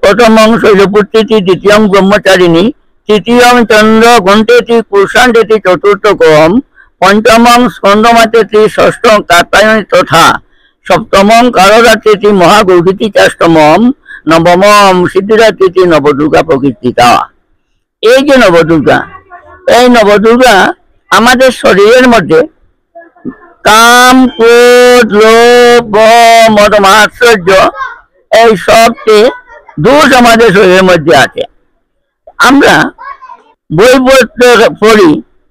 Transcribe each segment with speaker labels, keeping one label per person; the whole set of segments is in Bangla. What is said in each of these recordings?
Speaker 1: প্রথমং শৈলপুত্রেতি, দ্বিতীয়ং ব্রহ্মচারিণী, তৃতীয়ং চন্দ্র ঘণ্টেতি কুষাণ্ডেতি, চতুর্থকম পঞ্চমং স্কন্দমাতেতি, ষষ্ঠং কাত্যায়নী তথা, সপ্তমং কালরাত্রেতি মহাগৌরীতি, চাষ্টমম নবমম সিদ্ধিরাত্রেতি নবদুর্গা প্রকৃতিতা। এই যে নবদুর্গা, এই নবদুর্গা আমাদের শরীরের মধ্যে কাম, ক্রোধ, লোভ, মদ, মাৎসর্য এই সবটি দোষ আমাদের শরীরের মধ্যে আছে। আমরা বই পড়ি,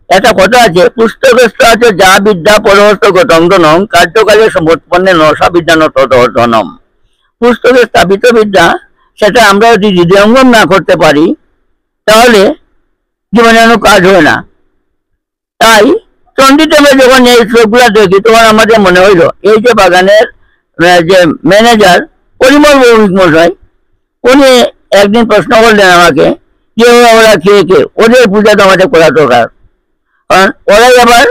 Speaker 1: একটা কথা আছে, পুস্তকস্থ আছে যা বিদ্যা পরহস্ত গতঙ্গনম, কার্যকালে সমুৎপন্নে নশা বিদ্যা নতধনম। পুস্তকে স্থাপিত বিদ্যা সেটা আমরা যদি হৃদয়ঙ্গম না করতে পারি তাহলে জীবনে কোনো কাজ হয় না। তাই চণ্ডীতে যখন এই শ্লোকগুলা দেখি তখন আমাদের মনে হইল এই যে বাগানের যে ম্যানেজার পরিমল ভৌমিক মশাই, উনি একদিন প্রশ্ন করলেন আমাকে যে ওরা খেয়ে ওদের পূজা তো আমাদের করা দরকার। কারণ ওরাই আবার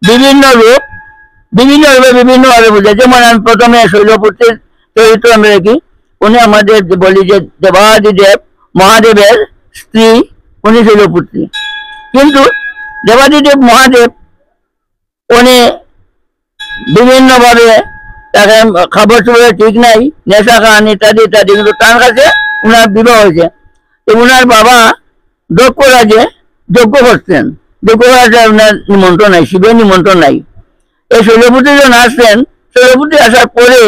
Speaker 1: বিভিন্ন রূপে বিভিন্নভাবে পূজা। যেমন আমি প্রথমে শৈলপুত্রের চরিত্র আমি দেখি, উনি আমাদের বলি যে দেবাদিদেব মহাদেবের স্ত্রী, উনি শৈলপুত্রী। কিন্তু দেবাদিদেব মহাদেব উনি বিভিন্নভাবে তাকে খাবার চোপড়ে ঠিক নাই, নেশা খান ইত্যাদি ইত্যাদি, কিন্তু তার কাছে উনার বিবাহ হয়েছে। তো উনার বাবা দক্ষ রাজে যজ্ঞ করতেন, যজ্ঞ করার উনার নিমন্ত্রণ নাই, শিবের নিমন্ত্রণ নাই। এই শৈলপুত্রী যখন আসছেন, শৈলপুত্রী আসার পরে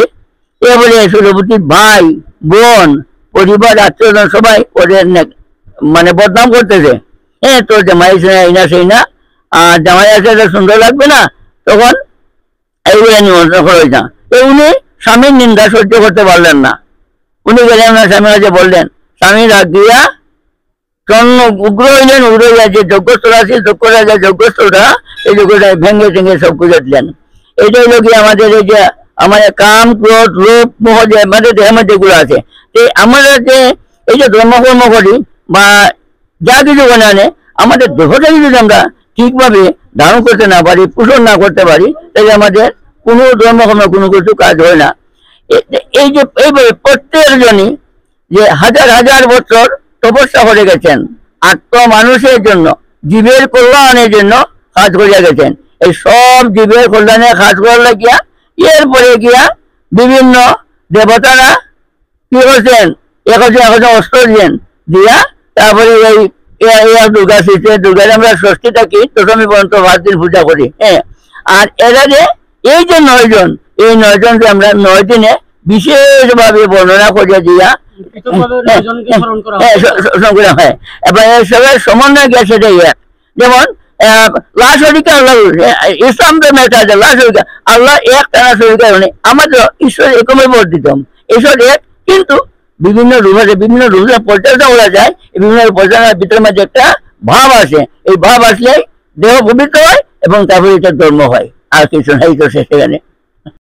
Speaker 1: এ বলে শৈলপুত্রীর ভাই বোন পরিবার আত্মীয়জন সবাই ওদের মানে বদনাম করতেছে, হ্যাঁ তোর জামাই এই না সেই না, আর জামাই আসলে সুন্দর লাগবে না, তখন এইগুলো নিমন্ত্রণ করা হয়েছে। উনি স্বামীর নিন্দা সহ্য করতে পারলেন না। উনি গেলেন না স্বামীর কাছে, বললেন স্বামী রাগ দিয়া উগ্র হইলেন, উগ্র হইয়া যে যজ্ঞস্থল আছে যজ্ঞ রাজা যজ্ঞস্থলটা এই যজ্ঞটা ভেঙে টেঙে সব বুঝে দিলেন। এইটাই হলো কি আমাদের এই যে আমাদের কাম, ক্রোধ, লোভ, মোহ যে আমাদের দেহের মধ্যে যেগুলো আছে, আমরা যে এই যে ধর্মকর্ম করি বা যা কিছু বানানে, আমাদের দেহটাকে যদি আমরা ঠিকভাবে ধারণ করতে না পারি, পোষণ না করতে পারি, তাহলে আমাদের কোনো ধর্মকর্ম কোনো কিছু কাজ হয় না। এই যে এইভাবে প্রত্যেকজনই যে হাজার হাজার বছর তপস্যা করে গেছেন, আত্ম মানুষের জন্য, জীবের কল্যাণের জন্য কাজ করিয়া গেছেন। এই সব জীবের কল্যাণে কাজ করার গিয়া এরপরে গিয়া বিভিন্ন দেবতারা কি করছেন, এখন অস্ত্র দিয়েন দিয়া, তারপরে এই দুর্গা সৃষ্টি, দুর্গার আমরা ষষ্ঠী থাকি দশমী পর্যন্ত 5 দিন পূজা করি। হ্যাঁ, আর এরা যে এই যে 9 জন, এই 9 জনকে আমরা 9 দিনে বিশেষভাবে বর্ণনা করিয়া দিয়া হয়। এবার সবের সমন্বয় গেছে যেমন লা শরিকা আল্লাহ, ইসলাম ধর্মে একটা আছে লা শরিকা আল্লাহ এক, তারা শরিকা নেই। আমাদের ঈশ্বর একমে বর্ধিতম, ঈশ্বর এক, কিন্তু বিভিন্ন রূপে বিভিন্ন রূপে পরিচালনা করা যায়। বিভিন্ন পরিচালনার ভিতরের মধ্যে একটা ভাব আসে, এই ভাব আসলে দেহ পবিত্র হয় এবং তারপরে এটা ধর্ম হয়, আর কিছু নাই তো সেখানে।